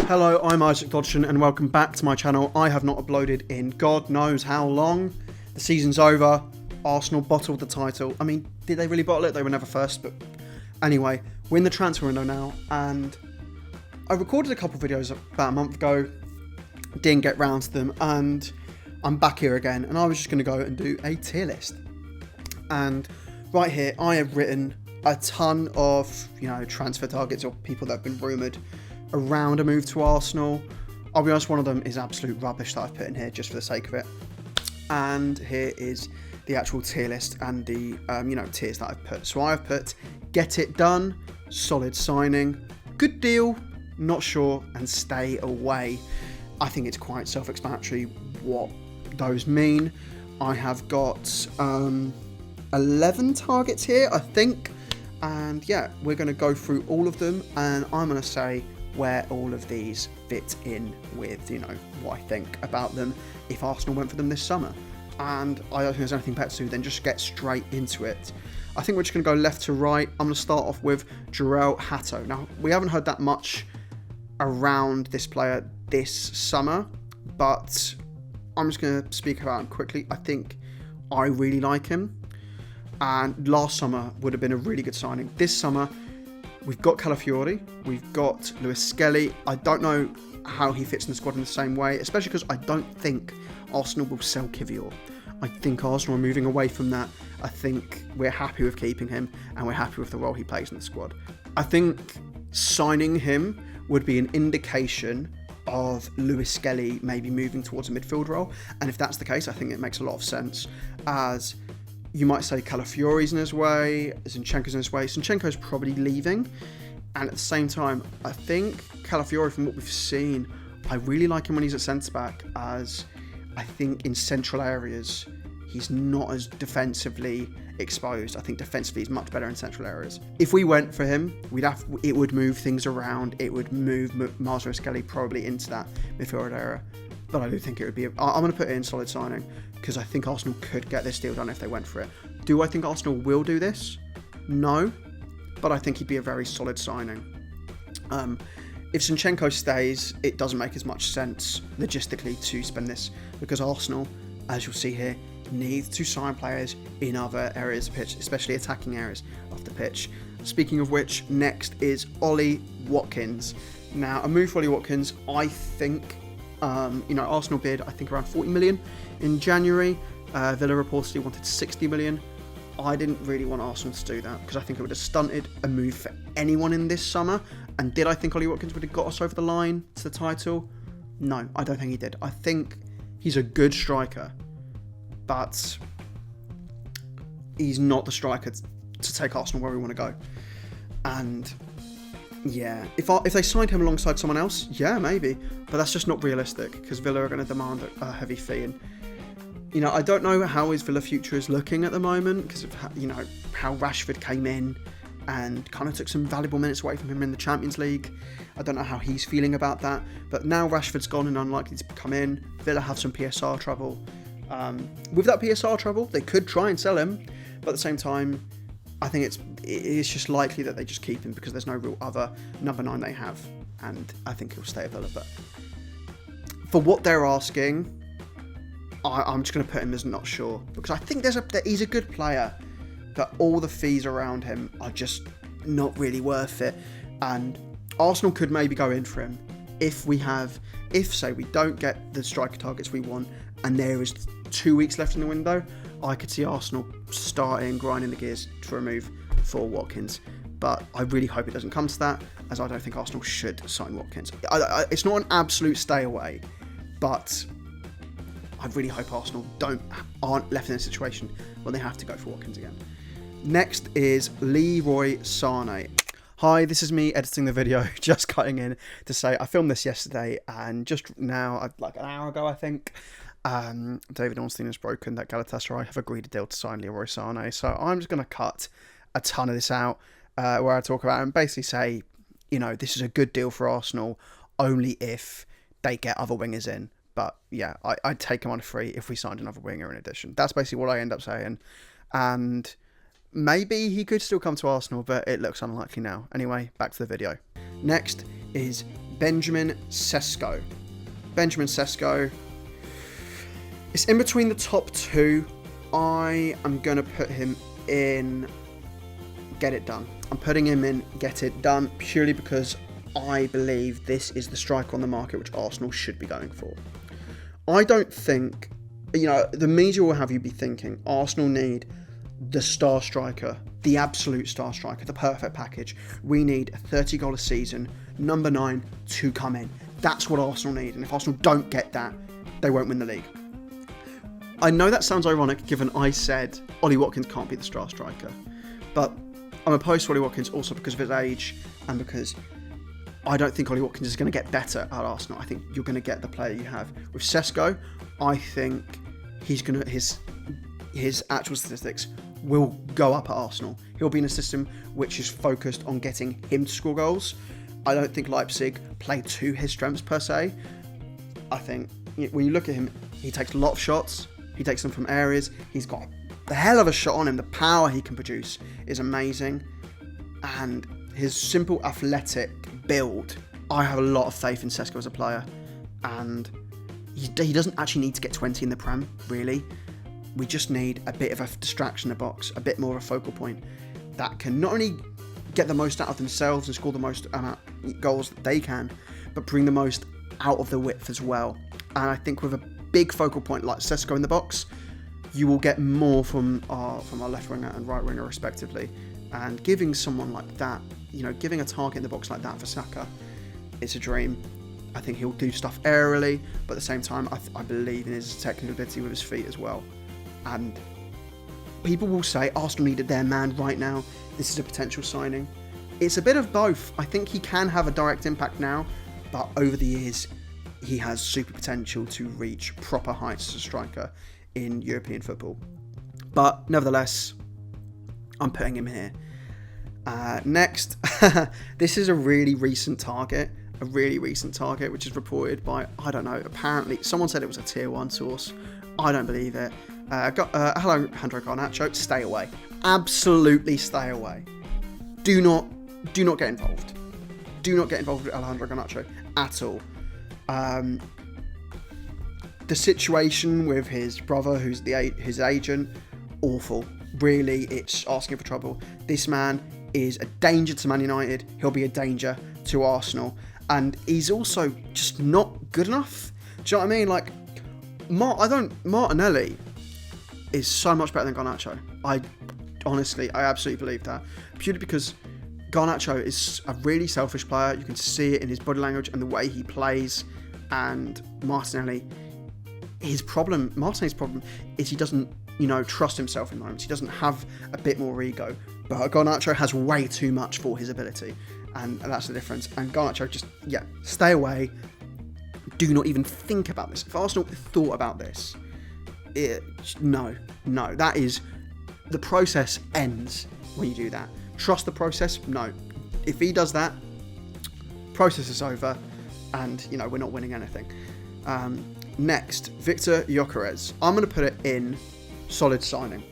Hello, I'm Isaac Dodson and welcome back to my channel. I have not uploaded in God knows how long. The season's over. Arsenal bottled the title. I mean, did they really bottle it? They were never first, but anyway, we're in the transfer window now, and I recorded a couple of videos about a month ago, didn't get round to them, and I'm back here again, and I was just going to go and do a tier list. And right here, I have written a ton of, transfer targets or people that have been rumoured around a move to Arsenal. I'll be honest, one of them is absolute rubbish that I've put in here just for the sake of it. And here is the actual tier list and the, tiers that I've put. So I've put get it done, solid signing, good deal, not sure, and stay away. I think it's quite self-explanatory what those mean. I have got 11 targets here, I think. And yeah, we're going to go through all of them, and I'm going to say where all of these fit in with, what I think about them if Arsenal went for them this summer. And I don't think there's anything better to do than just get straight into it. I think we're just going to go left to right. I'm going to start off with Jarell Hato. Now, we haven't heard that much around this player this summer, but I'm just going to speak about him quickly. I think I really like him. And last summer would have been a really good signing. This summer, we've got Calafiori, we've got Lewis Skelly. I don't know how he fits in the squad in the same way, especially because I don't think Arsenal will sell Kivior. I think Arsenal are moving away from that. I think we're happy with keeping him, and we're happy with the role he plays in the squad. I think signing him would be an indication of Lewis Skelly maybe moving towards a midfield role, and if that's the case, I think it makes a lot of sense, as you might say Calafiori's in his way, Zinchenko's in his way. Zinchenko's probably leaving, and at the same time, I think Calafiori, from what we've seen, I really like him when he's at centre-back, as I think in central areas, he's not as defensively exposed. I think defensively he's much better in central areas. If we went for him, it would move things around. It would move Marzo Skelly probably into that midfield area. But I do think it would be... I'm going to put it in solid signing, because I think Arsenal could get this deal done if they went for it. Do I think Arsenal will do this? No. But I think he'd be a very solid signing. If Zinchenko stays, it doesn't make as much sense logistically to spend this, because Arsenal, as you'll see here, need to sign players in other areas of the pitch, especially attacking areas of the pitch. Speaking of which, next is Ollie Watkins. Now, a move for Ollie Watkins, I think... Arsenal bid, I think, around 40 million in January. Villa reportedly wanted 60 million. I didn't really want Arsenal to do that, because I think it would have stunted a move for anyone in this summer. And did I think Ollie Watkins would have got us over the line to the title? No, I don't think he did. I think he's a good striker, but he's not the striker to take Arsenal where we want to go. And yeah, if they signed him alongside someone else, yeah, maybe. But that's just not realistic, because Villa are going to demand a heavy fee. And, I don't know how his Villa future is looking at the moment, because of, how Rashford came in and kind of took some valuable minutes away from him in the Champions League. I don't know how he's feeling about that. But now Rashford's gone and unlikely to come in. Villa have some PSR trouble. With that PSR trouble, they could try and sell him. But at the same time, I think it's just likely that they just keep him, because there's no real other number 9 they have, and I think he'll stay at Villa. But for what they're asking, I'm just going to put him as not sure, because I think he's a good player, but all the fees around him are just not really worth it. And Arsenal could maybe go in for him if say we don't get the striker targets we want, and there is 2 weeks left in the window. I could see Arsenal grinding the gears for a move for Watkins. But I really hope it doesn't come to that, as I don't think Arsenal should sign Watkins. It's not an absolute stay away, but I really hope Arsenal aren't left in a situation where they have to go for Watkins again. Next is Leroy Sané. Hi, this is me editing the video, just cutting in to say I filmed this yesterday, and just now, like an hour ago I think, David Ornstein has broken that Galatasaray have agreed a deal to sign Leroy Sané. So I'm just going to cut a ton of this out where I talk about it and basically say, this is a good deal for Arsenal only if they get other wingers in. But yeah, I'd take him on a free if we signed another winger in addition. That's basically what I end up saying. And maybe he could still come to Arsenal, but it looks unlikely now. Anyway, back to the video. Next is Benjamin Sesko. It's in between the top two. I am going to put him in Get It Done. I'm putting him in Get It Done purely because I believe this is the striker on the market which Arsenal should be going for. I don't think, the media will have you be thinking Arsenal need the star striker, the absolute star striker, the perfect package. We need a 30 goal a season, number 9 to come in. That's what Arsenal need. And if Arsenal don't get that, they won't win the league. I know that sounds ironic given I said Ollie Watkins can't be the star striker. But I'm opposed to Ollie Watkins also because of his age and because I don't think Ollie Watkins is going to get better at Arsenal. I think you're going to get the player you have. With Sesko, I think he's going to his actual statistics will go up at Arsenal. He'll be in a system which is focused on getting him to score goals. I don't think Leipzig play to his strengths per se. I think when you look at him, he takes a lot of shots. He takes them from areas. He's got the hell of a shot on him. The power he can produce is amazing. And his simple athletic build, I have a lot of faith in Sesko as a player. And he doesn't actually need to get 20 in the Prem, really. We just need a bit of a distraction in the box, a bit more of a focal point that can not only get the most out of themselves and score the most amount of goals that they can, but bring the most out of the width as well. And I think with a big focal point like Sesko in the box, you will get more from our left winger and right winger respectively. And giving someone like that, giving a target in the box like that for Saka, it's a dream. I think he'll do stuff aerially, but at the same time, I believe in his technical ability with his feet as well. And people will say Arsenal needed their man right now. This is a potential signing. It's a bit of both. I think he can have a direct impact now, but over the years, he has super potential to reach proper heights as a striker in European football. But nevertheless, I'm putting him here. Next, this is a really recent target, which is reported by, I don't know, apparently, someone said it was a tier 1 source. I don't believe it. Alejandro Garnacho, stay away. Absolutely stay away. Do not get involved. Do not get involved with Alejandro Garnacho at all. The situation with his brother, who's his agent, awful. Really, it's asking for trouble. This man is a danger to Man United. He'll be a danger to Arsenal. And he's also just not good enough. Do you know what I mean? Like, Martinelli is so much better than Garnacho. I absolutely believe that. Purely because Garnacho is a really selfish player. You can see it in his body language and the way he plays. And Martinelli's problem is he doesn't, trust himself in moments. He doesn't have a bit more ego. But Garnacho has way too much for his ability. And that's the difference. And Garnacho stay away. Do not even think about this. If Arsenal thought about this, no. That is, the process ends when you do that. Trust the process? No. If he does that, process is over, and we're not winning anything. Next, Victor Gyokeres. I'm going to put it in solid signing.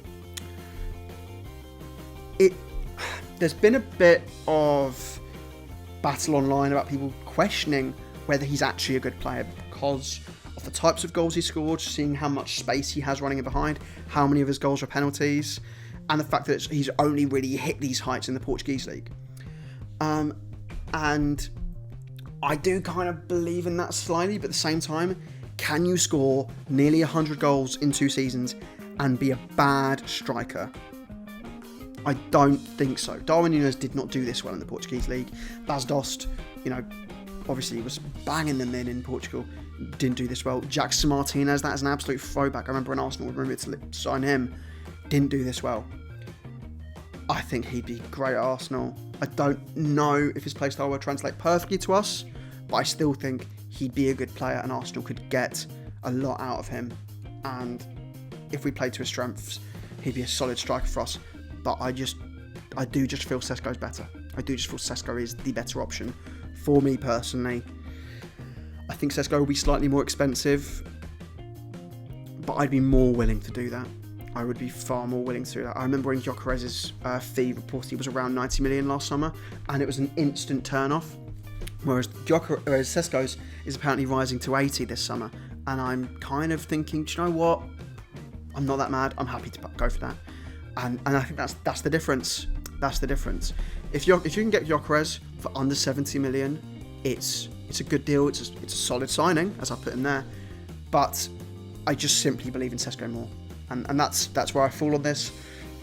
There's been a bit of battle online about people questioning whether he's actually a good player because of the types of goals he scored, seeing how much space he has running in behind, how many of his goals are penalties, and the fact that he's only really hit these heights in the Portuguese league. And I do kind of believe in that slightly, but at the same time, can you score nearly 100 goals in 2 seasons and be a bad striker? I don't think so. Darwin Núñez did not do this well in the Portuguese league. Bas Dost, obviously was banging them in Portugal. Didn't do this well. Jackson Martinez, that is an absolute throwback. I remember when Arsenal were rumored to sign him. Didn't do this well. I think he'd be great at Arsenal. I don't know if his play style will translate perfectly to us, but I still think he'd be a good player and Arsenal could get a lot out of him. And if we played to his strengths, he'd be a solid striker for us. But I do just feel Sesko's better. I do just feel Sesko is the better option for me personally. I think Sesko will be slightly more expensive, but I'd be more willing to do that. I would be far more willing to do that. I remember when Gyokeres' fee reportedly was around 90 million last summer, and it was an instant turn-off. whereas Sesko's is apparently rising to 80 this summer, and I'm kind of thinking, do you know what? I'm not that mad. I'm happy to go for that, and I think that's the difference. That's the difference. If you can get Gyokeres for under 70 million, it's a good deal. It's a solid signing, as I put in there. But I just simply believe in Sesko more, and that's where I fall on this.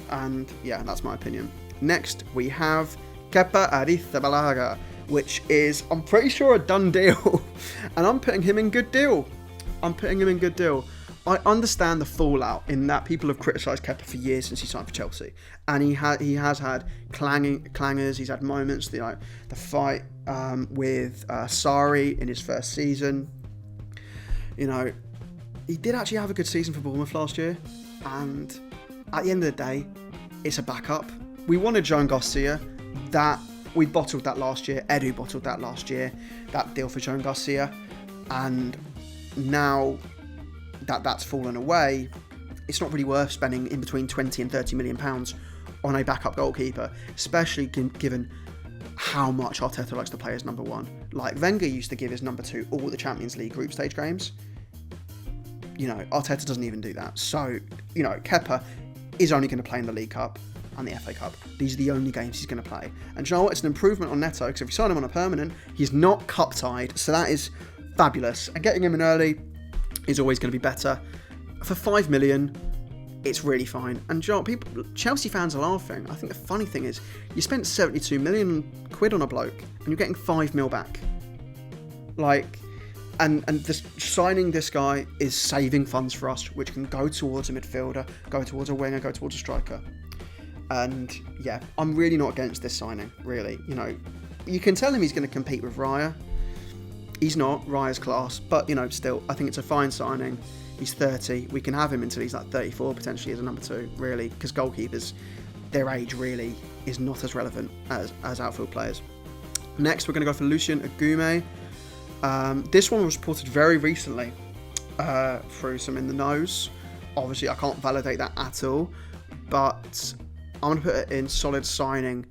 And yeah, that's my opinion. Next we have Kepa Arrizabalaga, which is, I'm pretty sure, a done deal, and I'm putting him in good deal. I understand the fallout in that people have criticised Kepa for years since he signed for Chelsea, and he has had clangers. He's had moments, the fight with Sarri in his first season. He did actually have a good season for Bournemouth last year, and at the end of the day, it's a backup. We wanted Joan Garcia. We bottled that last year. Edu bottled that last year, that deal for Joan Garcia, and now that's fallen away, it's not really worth spending in between 20 and 30 million pounds on a backup goalkeeper, especially given how much Arteta likes to play as number one. Like Wenger used to give his number two all the Champions League group stage games. Arteta doesn't even do that. So, Kepa is only going to play in the League Cup and the FA Cup. These are the only games he's going to play. And you know what? It's an improvement on Neto, because if you sign him on a permanent, he's not cup tied. So that is fabulous. And getting him in early is always going to be better. For 5 million, it's really fine. And Chelsea fans are laughing. I think the funny thing is, you spent 72 million quid on a bloke, and you're getting 5 mil back. And signing this guy is saving funds for us, which can go towards a midfielder, go towards a winger, go towards a striker. And yeah, I'm really not against this signing, really. You can tell him he's going to compete with Raya. He's not Raya's class, but still, I think it's a fine signing. He's 30. We can have him until he's like 34, potentially as a number two, really, because goalkeepers, their age really is not as relevant as outfield players. Next, we're going to go for Lucien Agume. This one was reported very recently through some in the knows. Obviously, I can't validate that at all, but I'm going to put it in solid signing.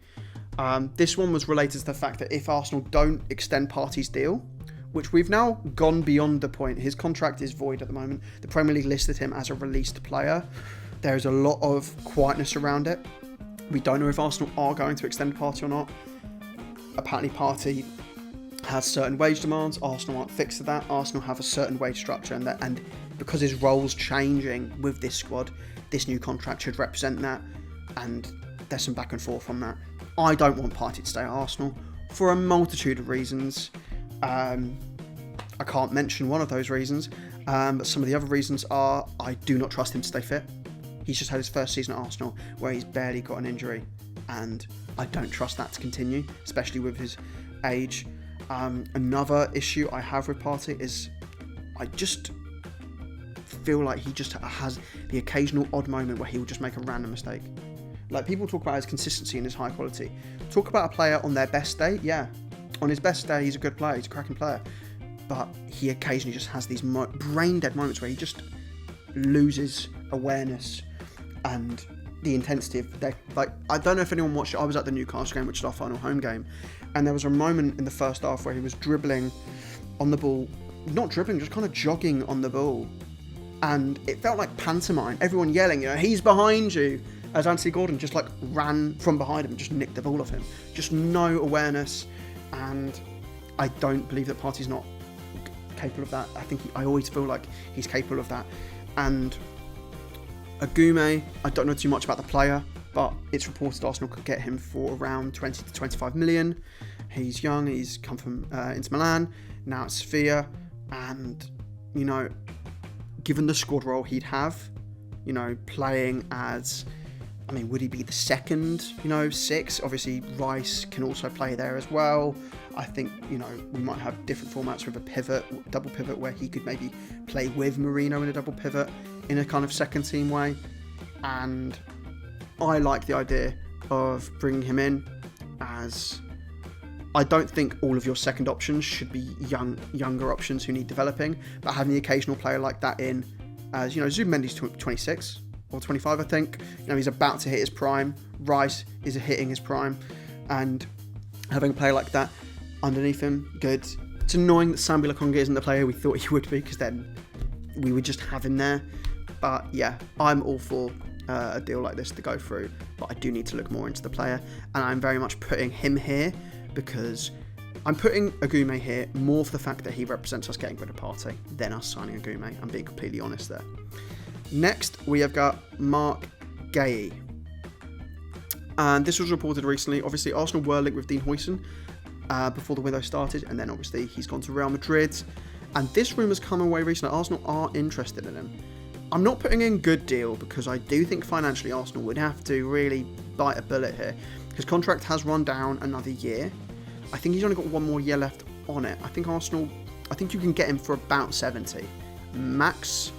This one was related to the fact that if Arsenal don't extend Partey's deal, which we've now gone beyond the point, his contract is void at the moment. The Premier League listed him as a released player. There is a lot of quietness around it. We don't know if Arsenal are going to extend Partey or not. Apparently Partey has certain wage demands. Arsenal aren't fixed to that. Arsenal have a certain wage structure, and because his role's changing with this squad, this new contract should represent that, and there's some back and forth on that. I don't want Partey to stay at Arsenal for a multitude of reasons. I can't mention one of those reasons, but some of the other reasons are I do not trust him to stay fit. He's just had his first season at Arsenal where he's barely got an injury, and I don't trust that to continue, especially with his age. Another issue I have with Partey is I just feel like he just has the occasional odd moment where he will just make a random mistake. Like, people talk about his consistency and his high quality. Talk about a player on their best day, yeah. On his best day, he's a good player, he's a cracking player. But he occasionally just has these brain-dead moments where he just loses awareness and the intensity of their... I don't know if anyone watched it. I was at the Newcastle game, which is our final home game, and there was a moment in the first half where he was dribbling on the ball. Not dribbling, just kind of jogging on the ball. And it felt like pantomime. Everyone yelling, he's behind you. As Anthony Gordon just ran from behind him and just nicked the ball off him. Just no awareness. And I don't believe that Partey's not capable of that. I always feel like he's capable of that. And Agume, I don't know too much about the player, but it's reported Arsenal could get him for around 20 to 25 million. He's young, he's come from Inter Milan, now at Sevilla, and, given the squad role he'd have, playing as... would he be the second, 6? Obviously, Rice can also play there as well. I think, we might have different formats with a pivot, double pivot, where he could maybe play with Marino in a double pivot in a kind of second team way. And I like the idea of bringing him in, as I don't think all of your second options should be younger options who need developing, but having the occasional player like that in, as, Zubimendi's 26. Or 25, I think. He's about to hit his prime. Rice is hitting his prime. And having a player like that, underneath him, good. It's annoying that Sambi Lokonga isn't the player we thought he would be, because then we would just have him there. But yeah, I'm all for a deal like this to go through, but I do need to look more into the player, and I'm very much putting him here because I'm putting Agume here more for the fact that he represents us getting rid of Partey than us signing Agume. I'm being completely honest there. Next, we have got Mark Gay. And this was reported recently. Obviously, Arsenal were linked with Dean Huijsen before the window started, and then obviously he's gone to Real Madrid. And this rumour's come away recently. Arsenal are interested in him. I'm not putting in good deal because I do think financially Arsenal would have to really bite a bullet here. His contract has run down another year. I think he's only got one more year left on it. I think you can get him for about 70. Max,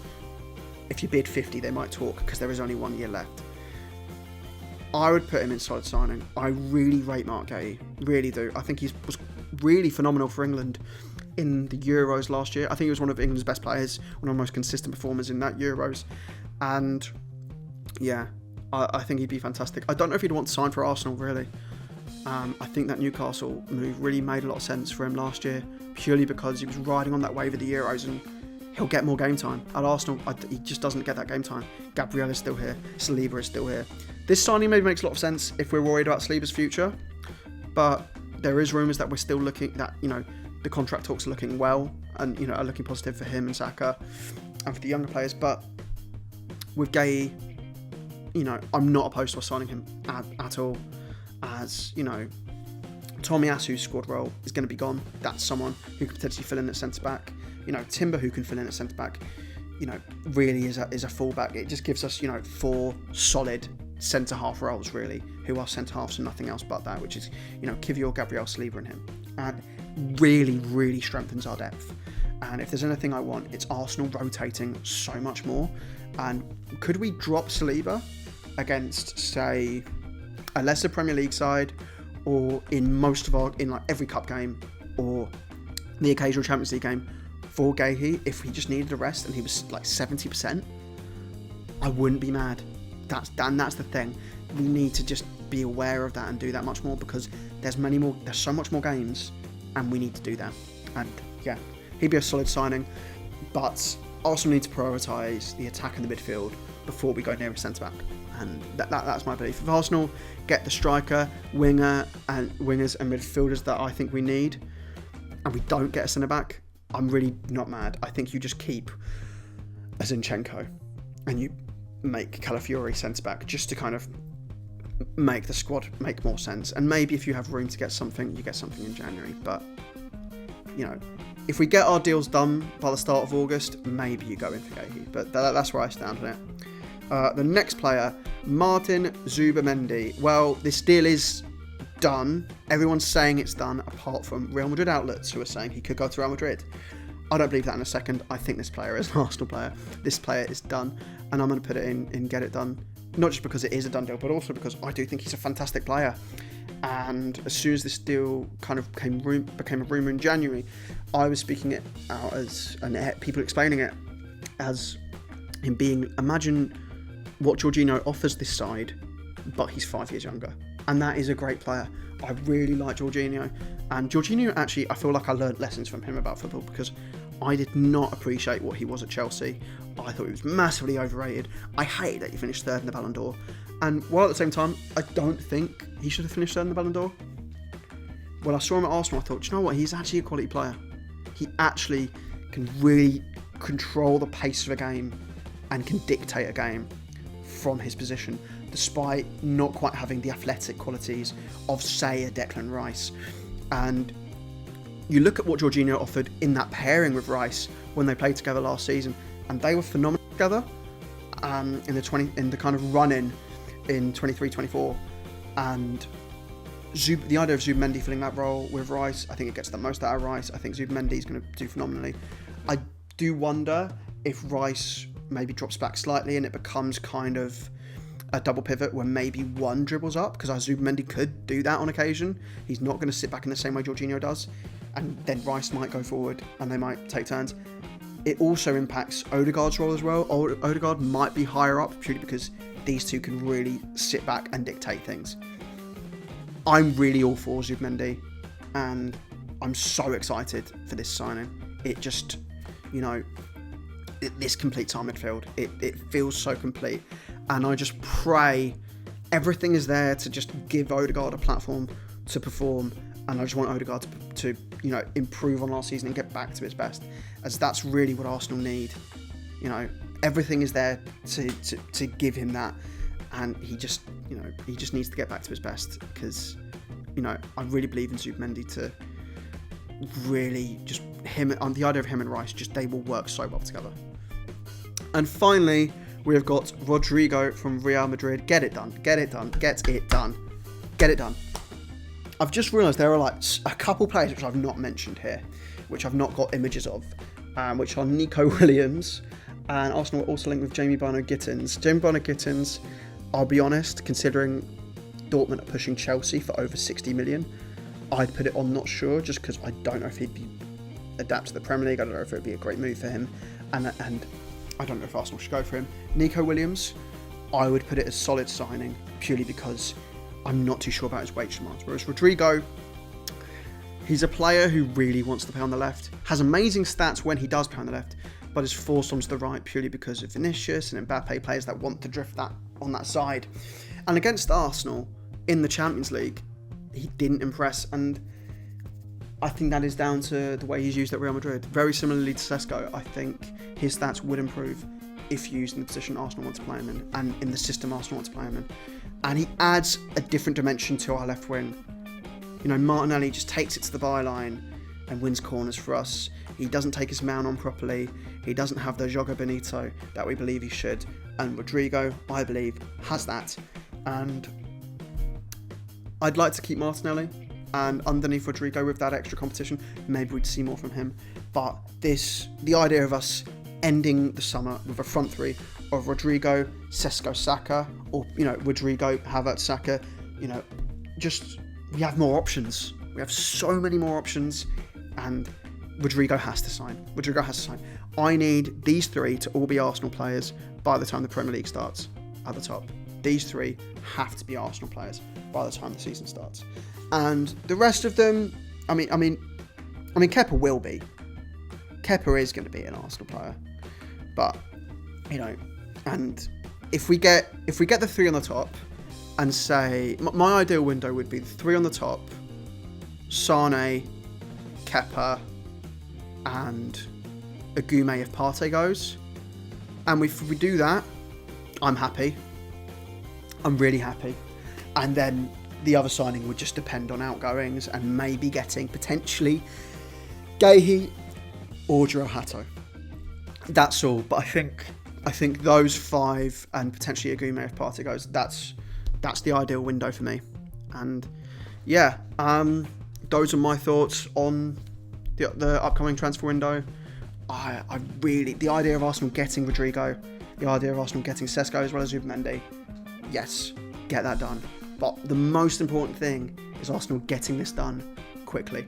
if you bid 50, they might talk because there is only 1 year left. I would put him in solid signing. I really rate Mark Gay, really do. I think he was really phenomenal for England in the Euros last year. I think he was one of England's best players, one of the most consistent performers in that Euros. And yeah, I think he'd be fantastic. I don't know if he'd want to sign for Arsenal, really. I think that Newcastle move really made a lot of sense for him last year, purely because he was riding on that wave of the Euros and he'll get more game time. At Arsenal, he just doesn't get that game time. Gabriel is still here. Saliba is still here. This signing maybe makes a lot of sense if we're worried about Saliba's future, but there is rumours that we're still looking, that, the contract talks are looking well and, are looking positive for him and Saka and for the younger players. But with Gay, I'm not opposed to us signing him at all. As, Tomiyasu's squad role is going to be gone. That's someone who could potentially fill in at centre-back. Timber, who can fill in at centre-back, really is a full-back. It just gives us, 4 solid centre-half roles, really, who are centre-halves and nothing else but that, which is, Kivior, Gabriel, Saliba and him. And really, really strengthens our depth. And if there's anything I want, it's Arsenal rotating so much more. And could we drop Saliba against, say, a lesser Premier League side, or in every cup game, or the occasional Champions League game for Gahey, if he just needed a rest and he was like 70%, I wouldn't be mad. That's the thing. We need to just be aware of that and do that much more, because there's so much more games, and we need to do that. And yeah, he'd be a solid signing, but Arsenal need to prioritise the attack and the midfield before we go near a centre back. And that's my belief. If Arsenal get the striker, wingers and midfielders that I think we need, and we don't get a centre-back, I'm really not mad. I think you just keep a Zinchenko and you make Calafiori centre-back, just to kind of make the squad make more sense. And maybe if you have room to get something, you get something in January. But, if we get our deals done by the start of August, maybe you go in for Gahey. But that's where I stand on it. The next player, Martin Zubimendi. Well, this deal is done. Everyone's saying it's done, apart from Real Madrid outlets who are saying he could go to Real Madrid. I don't believe that in a second. I think this player is an Arsenal player. This player is done, and I'm going to put it in and get it done. Not just because it is a done deal, but also because I do think he's a fantastic player. And as soon as this deal kind of became a rumour in January, I was speaking it out and people explaining it as him being, imagine what Jorginho offers this side, but he's 5 years younger. And that is a great player. I really like Jorginho. And Jorginho, actually, I feel like I learned lessons from him about football, because I did not appreciate what he was at Chelsea. I thought he was massively overrated. I hated that he finished third in the Ballon d'Or. And while at the same time, I don't think he should have finished third in the Ballon d'Or. When I saw him at Arsenal, I thought, do you know what? He's actually a quality player. He actually can really control the pace of a game and can dictate a game from his position, despite not quite having the athletic qualities of, say, a Declan Rice. And you look at what Jorginho offered in that pairing with Rice when they played together last season, and they were phenomenal together in the kind of run-in in 23-24. And the idea of Zubimendi filling that role with Rice, I think it gets the most out of Rice. I think Zubimendi is going to do phenomenally. I do wonder if Rice maybe drops back slightly and it becomes kind of a double pivot where maybe one dribbles up, because Zubimendi could do that on occasion. He's not going to sit back in the same way Jorginho does, and then Rice might go forward and they might take turns. It also impacts Odegaard's role as well. Odegaard might be higher up purely because these two can really sit back and dictate things. I'm really all for Zubimendi, and I'm so excited for this signing. It just, this completes our midfield. It feels so complete. And I just pray everything is there to just give Odegaard a platform to perform. And I just want Odegaard to improve on last season and get back to his best, as that's really what Arsenal need. Everything is there to give him that, and he just needs to get back to his best, because I really believe in Zubimendi to really just the idea of him and Rice, just they will work so well together. And finally, we have got Rodrygo from Real Madrid. Get it done. I've just realised there are like a couple players which I've not mentioned here, which I've not got images of, which are Nico Williams, and Arsenal are also linked with Jamie Bynoe-Gittins. Jamie Bynoe-Gittins, I'll be honest, considering Dortmund are pushing Chelsea for over 60 million, I'd put it on not sure, just because I don't know if he'd be adapt to the Premier League. I don't know if it would be a great move for him, and I don't know if Arsenal should go for him. Nico Williams, I would put it as solid signing, purely because I'm not too sure about his wage demands. Whereas Rodrygo, he's a player who really wants to play on the left, has amazing stats when he does play on the left, but is forced onto the right purely because of Vinicius and Mbappe, players that want to drift that on that side. And against Arsenal in the Champions League, he didn't impress, and I think that is down to the way he's used at Real Madrid. Very similarly to Sesko, I think his stats would improve if used in the position Arsenal want to play him in, and in the system Arsenal want to play him in. And he adds a different dimension to our left wing. Martinelli just takes it to the byline and wins corners for us. He doesn't take his man on properly. He doesn't have the Jogo Bonito that we believe he should. And Rodrygo, I believe, has that. And I'd like to keep Martinelli, and underneath Rodrygo with that extra competition, maybe we'd see more from him. But the idea of us ending the summer with a front three of Rodrygo, Sesko, Saka, or Rodrygo, Havertz, Saka, just we have more options. We have so many more options, and Rodrygo has to sign. I need these three to all be Arsenal players by the time the Premier League starts at the top. These three have to be Arsenal players by the time the season starts. And the rest of them, I mean, Kepa will be. Kepa is going to be an Arsenal player. But, and if we get the three on the top, and say, my ideal window would be the three on the top, Sane, Kepa, and Agume if Partey goes. And if we do that, I'm happy. I'm really happy. And then the other signing would just depend on outgoings and maybe getting potentially Guehi or Joao Hato. That's all. But I think those five, and potentially Agume if Partey goes, that's the ideal window for me. And yeah, those are my thoughts on the upcoming transfer window. I really, the idea of Arsenal getting Rodrygo, the idea of Arsenal getting Sesko as well as Zubimendi, yes, get that done. But the most important thing is Arsenal getting this done quickly.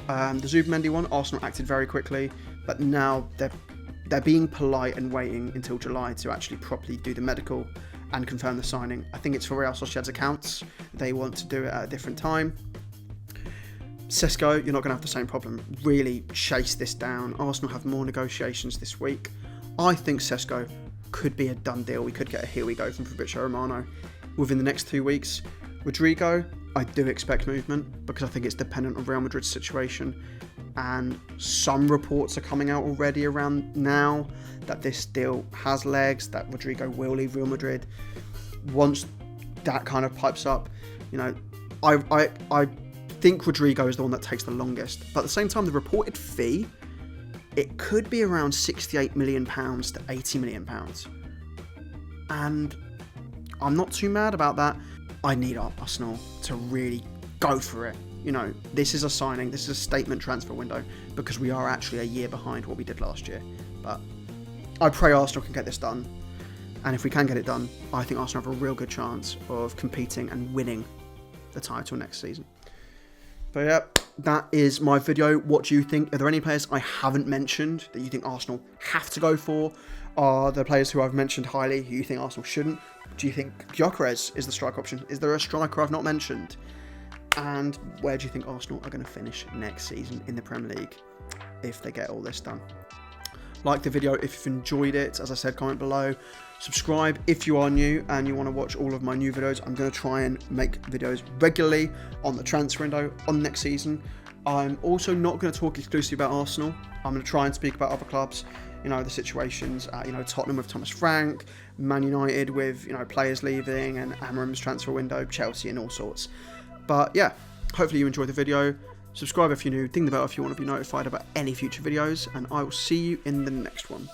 The Zubimendi one, Arsenal acted very quickly, but now they're being polite and waiting until July to actually properly do the medical and confirm the signing. I think it's for Real Sociedad's accounts. They want to do it at a different time. Sesko, you're not going to have the same problem. Really chase this down. Arsenal have more negotiations this week. I think Sesko could be a done deal. We could get a here we go from Fabrizio Romano within the next 2 weeks. Rodrygo, I do expect movement because I think it's dependent on Real Madrid's situation. And some reports are coming out already around now that this deal has legs, that Rodrygo will leave Real Madrid. Once that kind of pipes up, I think Rodrygo is the one that takes the longest. But at the same time, the reported fee, it could be around £68 million to £80 million. And I'm not too mad about that. I need Arsenal to really go for it. This is a signing, this is a statement transfer window, because we are actually a year behind what we did last year. But I pray Arsenal can get this done. And if we can get it done, I think Arsenal have a real good chance of competing and winning the title next season. But yeah, that is my video. What do you think? Are there any players I haven't mentioned that you think Arsenal have to go for? Are there players who I've mentioned highly who you think Arsenal shouldn't? Do you think Gyokeres is the strike option? Is there a striker I've not mentioned? And where do you think Arsenal are going to finish next season in the Premier League if they get all this done? Like the video if you've enjoyed it. As I said, comment below. Subscribe if you are new and you want to watch all of my new videos. I'm going to try and make videos regularly on the transfer window on next season. I'm also not going to talk exclusively about Arsenal. I'm going to try and speak about other clubs, you know, the situations at, you know, Tottenham with Thomas Frank, Man United with, you know, players leaving, and Amorim's transfer window, Chelsea and all sorts. But yeah, hopefully you enjoyed the video. Subscribe if you're new, ding the bell if you want to be notified about any future videos, and I will see you in the next one.